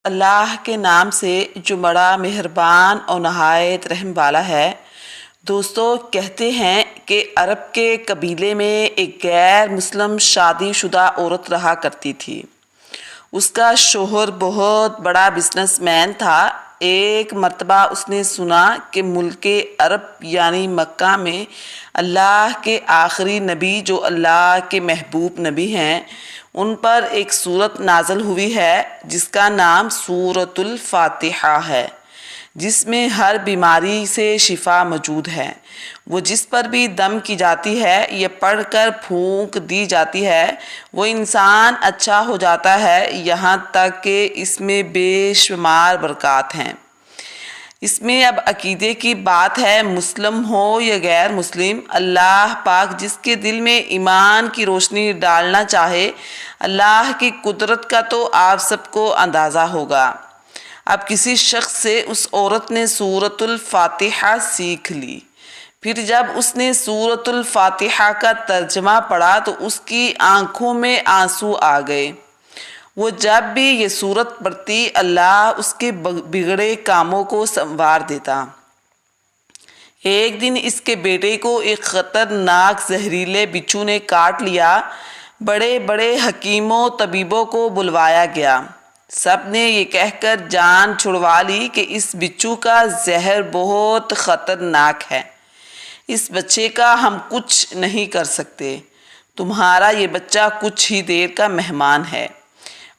اللہ کے نام سے جو بڑا مہربان اور نہایت رحم والا ہے۔ دوستو، کہتے ہیں کہ عرب کے قبیلے میں ایک غیر مسلم شادی شدہ عورت رہا کرتی تھی۔ اس کا شوہر بہت بڑا بزنس مین تھا۔ ایک مرتبہ اس نے سنا کہ ملک عرب یعنی مکہ میں اللہ کے آخری نبی جو اللہ کے محبوب نبی ہیں، ان پر ایک سورت نازل ہوئی ہے جس کا نام سورۃ الفاتحہ ہے، جس میں ہر بیماری سے شفا موجود ہے۔ وہ جس پر بھی دم کی جاتی ہے یا پڑھ کر پھونک دی جاتی ہے، وہ انسان اچھا ہو جاتا ہے، یہاں تک کہ اس میں بے شمار برکات ہیں۔ اس میں اب عقیدے کی بات ہے، مسلم ہو یا غیر مسلم، اللہ پاک جس کے دل میں ایمان کی روشنی ڈالنا چاہے، اللہ کی قدرت کا تو آپ سب کو اندازہ ہوگا۔ اب کسی شخص سے اس عورت نے سورۃ الفاتحہ سیکھ لی۔ پھر جب اس نے سورۃ الفاتحہ کا ترجمہ پڑھا تو اس کی آنکھوں میں آنسو آ گئے۔ وہ جب بھی یہ سورت پڑھتی، اللہ اس کے بگڑے کاموں کو سنوار دیتا۔ ایک دن اس کے بیٹے کو ایک خطرناک زہریلے بچھو نے کاٹ لیا۔ بڑے بڑے حکیموں طبیبوں کو بلوایا گیا۔ سب نے یہ کہہ کر جان چھڑوا لی کہ اس بچھو کا زہر بہت خطرناک ہے، اس بچے کا ہم کچھ نہیں کر سکتے، تمہارا یہ بچہ کچھ ہی دیر کا مہمان ہے۔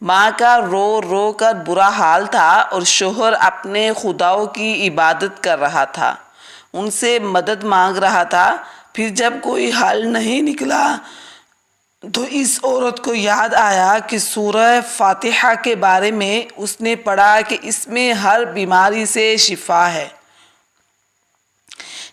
ماں کا رو رو کر برا حال تھا اور شوہر اپنے خداؤں کی عبادت کر رہا تھا، ان سے مدد مانگ رہا تھا۔ پھر جب کوئی حل نہیں نکلا تو اس عورت کو یاد آیا کہ سورہ فاتحہ کے بارے میں اس نے پڑھا کہ اس میں ہر بیماری سے شفا ہے۔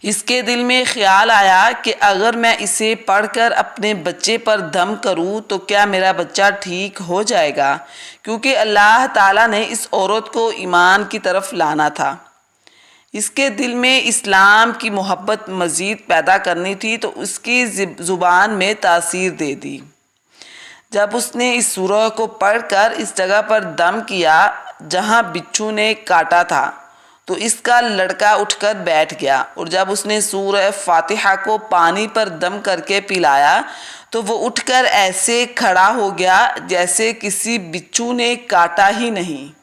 اس کے دل میں خیال آیا کہ اگر میں اسے پڑھ کر اپنے بچے پر دم کروں تو کیا میرا بچہ ٹھیک ہو جائے گا، کیونکہ اللہ تعالیٰ نے اس عورت کو ایمان کی طرف لانا تھا۔ اس کے دل میں اسلام کی محبت مزید پیدا کرنی تھی تو اس کی زبان میں تاثیر دے دی۔ جب اس نے اس سورہ کو پڑھ کر اس جگہ پر دم کیا جہاں بچھو نے کاٹا تھا تو اس کا لڑکا اٹھ کر بیٹھ گیا، اور جب اس نے سورہ فاتحہ کو پانی پر دم کر کے پلایا تو وہ اٹھ کر ایسے کھڑا ہو گیا جیسے کسی بچھو نے کاٹا ہی نہیں۔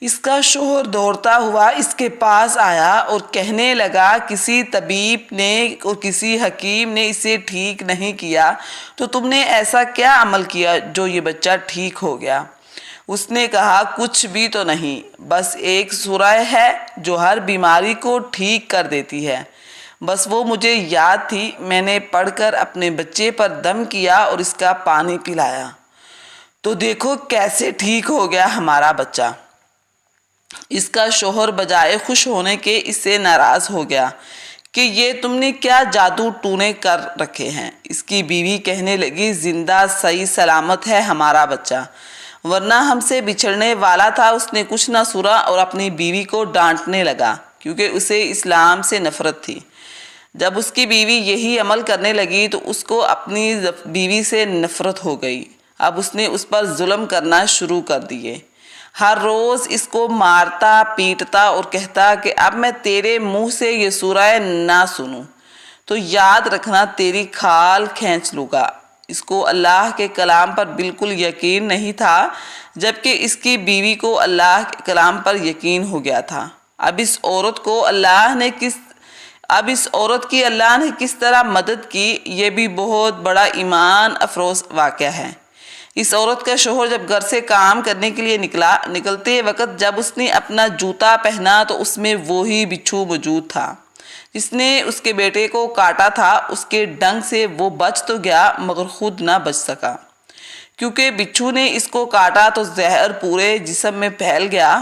اس کا شوہر دوڑتا ہوا اس کے پاس آیا اور کہنے لگا، کسی طبیب نے اور کسی حکیم نے اسے ٹھیک نہیں کیا تو تم نے ایسا کیا عمل کیا جو یہ بچہ ٹھیک ہو گیا؟ اس نے کہا، کچھ بھی تو نہیں، بس ایک سورہ ہے جو ہر بیماری کو ٹھیک کر دیتی ہے، بس وہ مجھے یاد تھی، میں نے پڑھ کر اپنے بچے پر دم کیا اور اس کا پانی پلایا، تو دیکھو کیسے ٹھیک ہو گیا ہمارا بچہ۔ اس کا شوہر بجائے خوش ہونے کے اس سے ناراض ہو گیا کہ یہ تم نے کیا جادو ٹونے کر رکھے ہیں۔ اس کی بیوی کہنے لگی، زندہ صحیح سلامت ہے ہمارا بچہ، ورنہ ہم سے بچھڑنے والا تھا۔ اس نے کچھ نہ سنا اور اپنی بیوی کو ڈانٹنے لگا کیونکہ اسے اسلام سے نفرت تھی۔ جب اس کی بیوی یہی عمل کرنے لگی تو اس کو اپنی بیوی سے نفرت ہو گئی۔ اب اس نے اس پر ظلم کرنا شروع کر دیے۔ ہر روز اس کو مارتا پیٹتا اور کہتا کہ اب میں تیرے منہ سے یہ سورہ نہ سنوں تو یاد رکھنا تیری کھال کھینچ لوں گا۔ اس کو اللہ کے کلام پر بالکل یقین نہیں تھا، جبکہ اس کی بیوی کو اللہ کے کلام پر یقین ہو گیا تھا۔ اب اس عورت کی اللہ نے کس طرح مدد کی، یہ بھی بہت بڑا ایمان افروز واقعہ ہے۔ اس عورت کا شوہر جب گھر سے کام کرنے کے لیے نکلتے وقت جب اس نے اپنا جوتا پہنا تو اس میں وہی بچھو موجود تھا جس نے اس کے بیٹے کو کاٹا تھا۔ اس کے ڈنگ سے وہ بچ تو گیا مگر خود نہ بچ سکا، کیونکہ بچھو نے اس کو کاٹا تو زہر پورے جسم میں پھیل گیا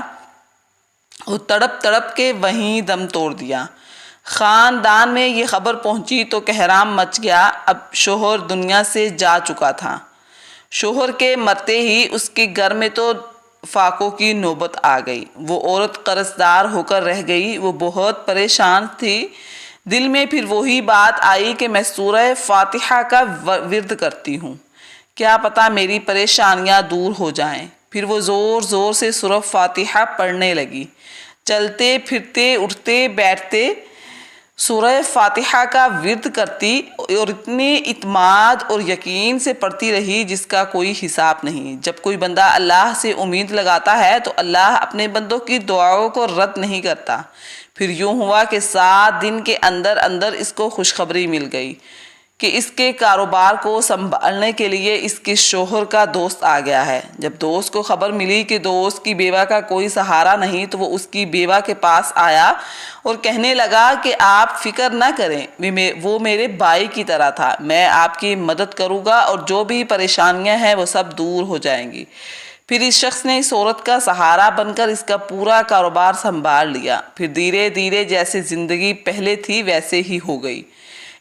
اور تڑپ تڑپ کے وہیں دم توڑ دیا۔ خاندان میں یہ خبر پہنچی تو کہرام مچ گیا۔ اب شوہر دنیا سے جا چکا تھا۔ شوہر کے مرتے ہی اس کے گھر میں تو فاقوں کی نوبت آ گئی۔ وہ عورت قرض دار ہو کر رہ گئی۔ وہ بہت پریشان تھی۔ دل میں پھر وہی بات آئی کہ میں سورہ فاتحہ کا ورد کرتی ہوں، کیا پتہ میری پریشانیاں دور ہو جائیں۔ پھر وہ زور زور سے سورہ فاتحہ پڑھنے لگی۔ چلتے پھرتے اٹھتے بیٹھتے سورہ فاتحہ کا ورد کرتی اور اتنی اعتماد اور یقین سے پڑھتی رہی جس کا کوئی حساب نہیں۔ جب کوئی بندہ اللہ سے امید لگاتا ہے تو اللہ اپنے بندوں کی دعاؤں کو رد نہیں کرتا۔ پھر یوں ہوا کہ 7 دن کے اندر اندر اس کو خوشخبری مل گئی کہ اس کے کاروبار کو سنبھالنے کے لیے اس کے شوہر کا دوست آ گیا ہے۔ جب دوست کو خبر ملی کہ دوست کی بیوہ کا کوئی سہارا نہیں تو وہ اس کی بیوہ کے پاس آیا اور کہنے لگا کہ آپ فکر نہ کریں، وہ میرے بھائی کی طرح تھا، میں آپ کی مدد کروں گا اور جو بھی پریشانیاں ہیں وہ سب دور ہو جائیں گی۔ پھر اس شخص نے اس عورت کا سہارا بن کر اس کا پورا کاروبار سنبھال لیا۔ پھر دھیرے دھیرے جیسے زندگی پہلے تھی ویسے ہی ہو گئی۔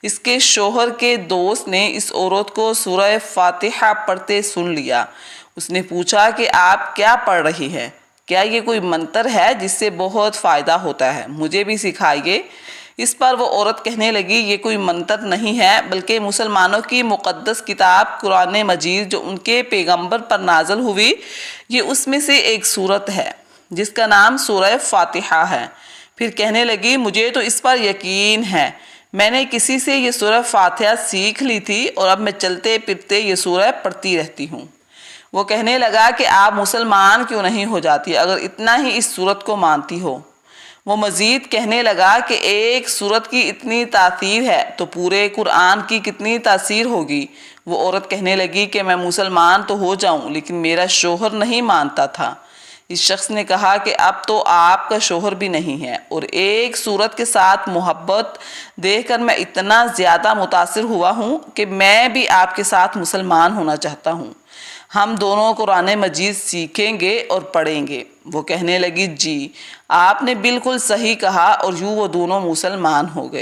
اس کے شوہر کے دوست نے اس عورت کو سورہ فاتحہ پڑھتے سن لیا۔ اس نے پوچھا کہ آپ کیا پڑھ رہی ہیں؟ کیا یہ کوئی منتر ہے جس سے بہت فائدہ ہوتا ہے؟ مجھے بھی سکھائیے۔ اس پر وہ عورت کہنے لگی یہ کوئی منتر نہیں ہے بلکہ مسلمانوں کی مقدس کتاب قرآن مجید جو ان کے پیغمبر پر نازل ہوئی، یہ اس میں سے ایک سورت ہے جس کا نام سورہ فاتحہ ہے۔ پھر کہنے لگی مجھے تو اس پر یقین ہے، میں نے کسی سے یہ سورہ فاتحہ سیکھ لی تھی اور اب میں چلتے پھرتے یہ سورہ پڑھتی رہتی ہوں۔ وہ کہنے لگا کہ آپ مسلمان کیوں نہیں ہو جاتی اگر اتنا ہی اس سورت کو مانتی ہو؟ وہ مزید کہنے لگا کہ ایک سورت کی اتنی تاثیر ہے تو پورے قرآن کی کتنی تاثیر ہوگی؟ وہ عورت کہنے لگی کہ میں مسلمان تو ہو جاؤں لیکن میرا شوہر نہیں مانتا تھا۔ اس شخص نے کہا کہ اب تو آپ کا شوہر بھی نہیں ہے اور ایک سورت کے ساتھ محبت دیکھ کر میں اتنا زیادہ متاثر ہوا ہوں کہ میں بھی آپ کے ساتھ مسلمان ہونا چاہتا ہوں۔ ہم دونوں قرآن مجید سیکھیں گے اور پڑھیں گے۔ وہ کہنے لگی جی آپ نے بالکل صحیح کہا اور یوں وہ دونوں مسلمان ہو گئے۔